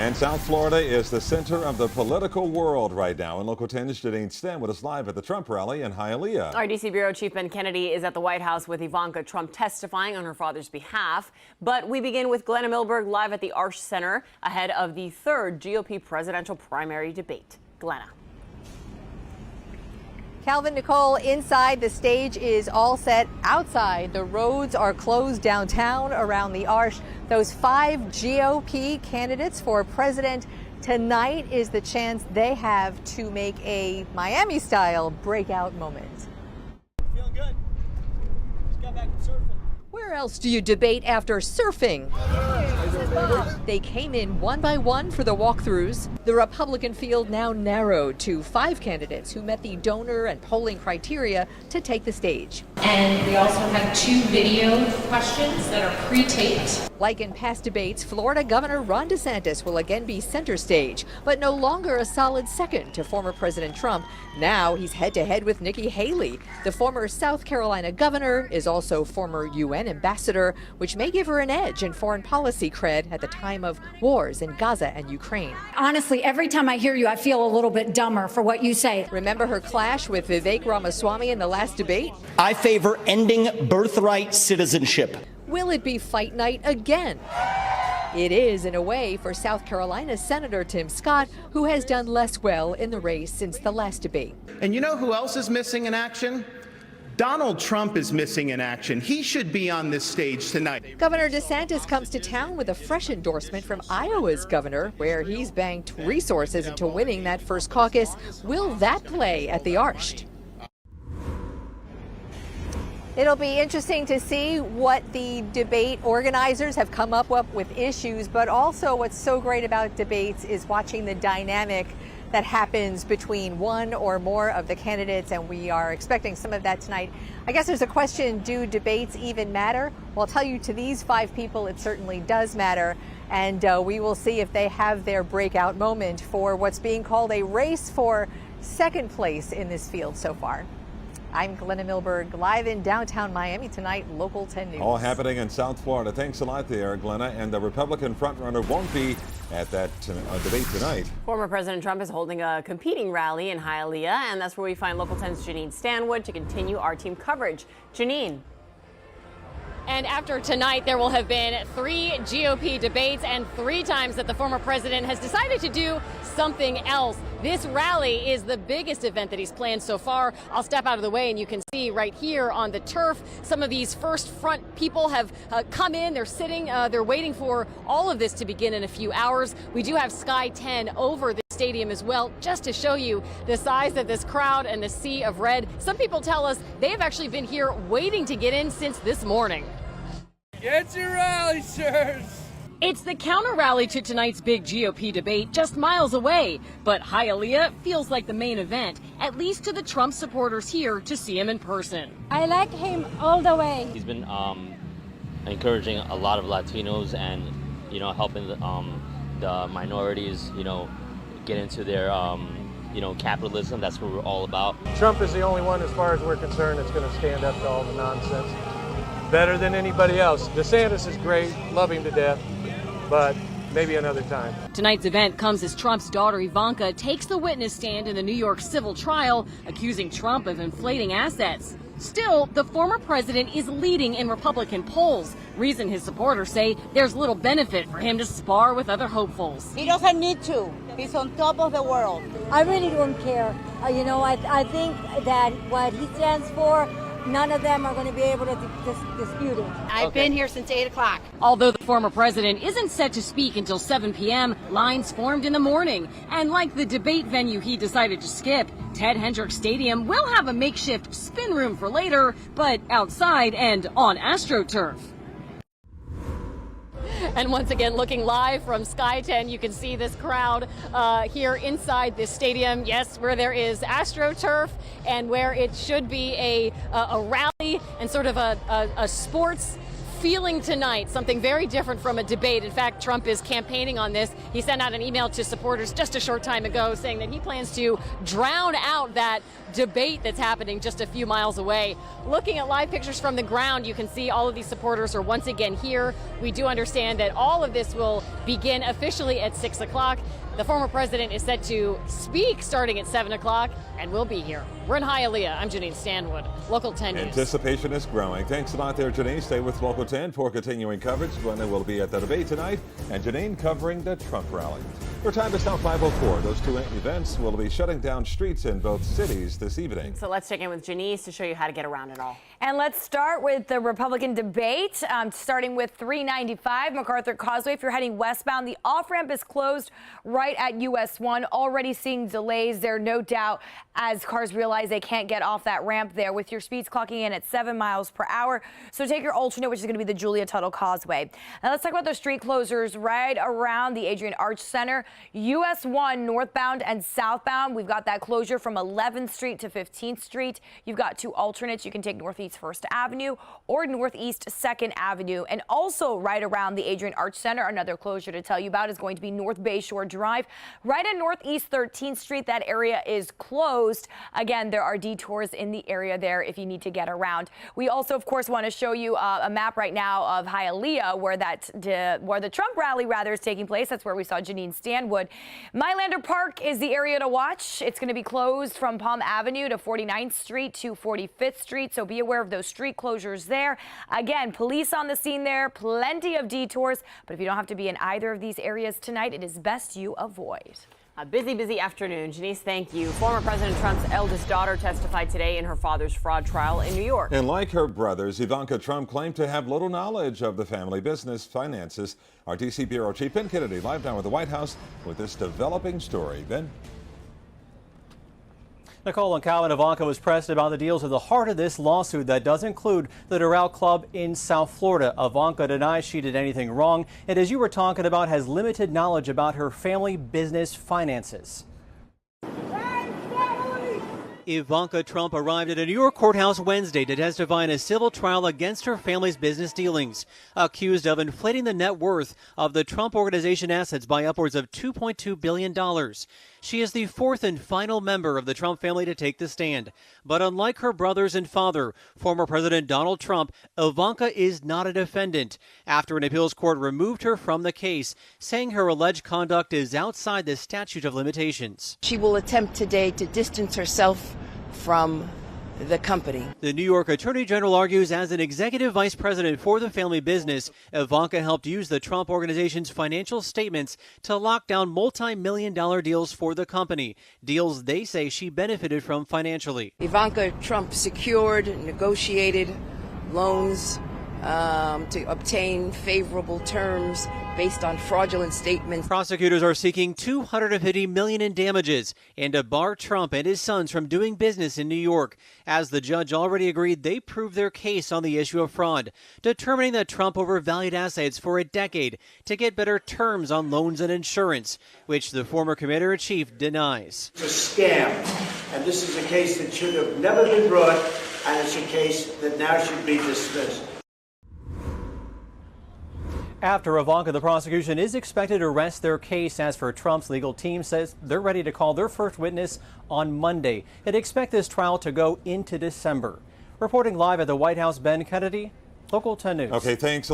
And South Florida is the center of the political world right now. And Local 10's Janine Stem with us live at the Trump rally in Hialeah. Our D.C. Bureau Chief Ben Kennedy is at the White House with Ivanka Trump testifying on her father's behalf. But we begin with Glenna Milberg live at the Arsh Center ahead of the third GOP presidential primary debate. Glenna. Calvin, Nicole, inside the stage is all set. Outside, the roads are closed downtown around the Arsh. Those 5 GOP candidates for president. Tonight is the chance they have to make a Miami-style breakout moment. Feeling good. Just got back from surfing. Where else do you debate after surfing? They came in one by one for the walkthroughs. The Republican field now narrowed to 5 candidates who met the donor and polling criteria to take the stage. And we also have 2 video questions that are pre-taped. Like in past debates, Florida Governor Ron DeSantis will again be center stage, but no longer a solid second to former President Trump. Now he's head-to-head with Nikki Haley. The former South Carolina governor is also former UN ambassador, which may give her an edge in foreign policy cred at the time of wars in Gaza and Ukraine. Honestly, every time I hear you, I feel a little bit dumber for what you say. Remember her clash with Vivek Ramaswamy in the last debate? I favor ending birthright citizenship. Will it be fight night again? It is, in a way, for South Carolina Senator Tim Scott, who has done less well in the race since the last debate. And you know who else is missing in action? Donald Trump is missing in action. He should be on this stage tonight. Governor DeSantis comes to town with a fresh endorsement from Iowa's governor, where he's banked resources into winning that first caucus. Will that play at the Arsh? It'll be interesting to see what the debate organizers have come up with issues, but also what's so great about debates is watching the dynamic that happens between one or more of the candidates, and we are expecting some of that tonight. I guess there's a question, do debates even matter? Well, I'll tell you, to these 5 people, it certainly does matter, and we will see if they have their breakout moment for what's being called a race for second place in this field so far. I'm Glenna Milberg, live in downtown Miami tonight, Local 10 News. All happening in South Florida. Thanks a lot there, Glenna. And the Republican frontrunner won't be at that debate tonight. Former President Trump is holding a competing rally in Hialeah, and that's where we find Local 10's Janine Stanwood to continue our team coverage. Janine. And after tonight, there will have been 3 GOP debates and 3 times that the former president has decided to do something else. This rally is the biggest event that he's planned so far. I'll step out of the way and you can see right here on the turf, some of these first front people have come in. They're sitting, they're waiting for all of this to begin in a few hours. We do have Sky 10 over the stadium as well, just to show you the size of this crowd and the sea of red. Some people tell us they've actually been here waiting to get in since this morning. Get your rally shirts! It's the counter rally to tonight's big GOP debate just miles away, but Hialeah feels like the main event, at least to the Trump supporters here to see him in person. I like him all the way. He's been encouraging a lot of Latinos and, helping the minorities, get into their, capitalism. That's what we're all about. Trump is the only one, as far as we're concerned, that's going to stand up to all the nonsense. Better than anybody else. DeSantis is great, love him to death, but maybe another time. Tonight's event comes as Trump's daughter Ivanka takes the witness stand in the New York civil trial, accusing Trump of inflating assets. Still, the former president is leading in Republican polls, reason his supporters say there's little benefit for him to spar with other hopefuls. He doesn't need to. He's on top of the world. I really don't care. I think that what he stands for, none of them are going to be able to dispute it. I've been here since 8 o'clock. Although the former president isn't set to speak until 7 p.m., lines formed in the morning. And like the debate venue he decided to skip, Ted Hendricks Stadium will have a makeshift spin room for later, but outside and on AstroTurf. And once again, looking live from Sky 10, you can see this crowd here inside this stadium. Yes, where there is AstroTurf and where it should be a rally and sort of a sports feeling tonight? Something very different from a debate. In fact, Trump is campaigning on this. He sent out an email to supporters just a short time ago saying that he plans to drown out that debate that's happening just a few miles away. Looking at live pictures from the ground, you can see all of these supporters are once again here. We do understand that all of this will begin officially at 6 o'clock. The former president is set to speak starting at 7 o'clock, and we'll be here. We're in Hialeah. I'm Janine Stanwood, Local 10 News. Anticipation is growing. Thanks a lot there, Janine. Stay with Local 10 for continuing coverage. Glenna will be at the debate tonight, and Janine covering the Trump rally. Our time is now 5:04. Those two events will be shutting down streets in both cities this evening. So let's check in with Janice to show you how to get around it all. And let's start with the Republican debate, starting with 395 MacArthur Causeway. If you're heading westbound, the off-ramp is closed right at US 1. Already seeing delays there, no doubt, as cars realize they can't get off that ramp there with your speeds clocking in at 7 miles per hour. So take your alternate, which is going to be the Julia Tuttle Causeway. Now let's talk about the street closures right around the Adrian Arch Center. US 1 northbound and southbound. We've got that closure from 11th Street to 15th Street. You've got two alternates. You can take Northeast 1st Avenue or Northeast 2nd Avenue. And also right around the Adrian Arch Center, another closure to tell you about is going to be North Bayshore Drive. Right at Northeast 13th Street, that area is closed. Again, there are detours in the area there if you need to get around. We also, of course, want to show you a map right now of Hialeah, where the Trump rally is taking place. That's where we saw Janine Stanwood. Mylander Park is the area to watch. It's going to be closed from Palm Avenue to 49th Street to 45th Street. So be aware of those street closures there. Again, police on the scene there, plenty of detours. But if you don't have to be in either of these areas tonight, it is best you avoid. A busy afternoon. Janice, thank you. Former President Trump's eldest daughter testified today in her father's fraud trial in New York. And like her brothers, Ivanka Trump claimed to have little knowledge of the family business finances. Our D.C. Bureau Chief Ben Kennedy live now at the White House with this developing story. Ben? Nicole and Kyle and Ivanka was pressed about the deals at the heart of this lawsuit that does include the Doral Club in South Florida. Ivanka denies she did anything wrong and, as you were talking about, has limited knowledge about her family business finances. Ivanka Trump arrived at a New York courthouse Wednesday to testify in a civil trial against her family's business dealings, accused of inflating the net worth of the Trump Organization assets by upwards of $2.2 billion. She is the fourth and final member of the Trump family to take the stand. But unlike her brothers and father, former President Donald Trump, Ivanka is not a defendant after an appeals court removed her from the case, saying her alleged conduct is outside the statute of limitations. She will attempt today to distance herself from the company. The New York Attorney General argues as an executive vice president for the family business, Ivanka helped use the Trump Organization's financial statements to lock down multi-million-dollar deals for the company, deals they say she benefited from financially. Ivanka Trump secured, negotiated loans to obtain favorable terms based on fraudulent statements. Prosecutors are seeking $250 million in damages and to bar Trump and his sons from doing business in New York, as the judge already agreed they proved their case on the issue of fraud, determining that Trump overvalued assets for a decade to get better terms on loans and insurance, which the former commander-in-chief denies. It's a scam, and this is a case that should have never been brought, and it's a case that now should be dismissed. After Ivanka, the prosecution is expected to rest their case. As for Trump's legal team, says they're ready to call their first witness on Monday. They expect this trial to go into December. Reporting live at the White House, Ben Kennedy, Local 10 News. Okay, thanks a lot.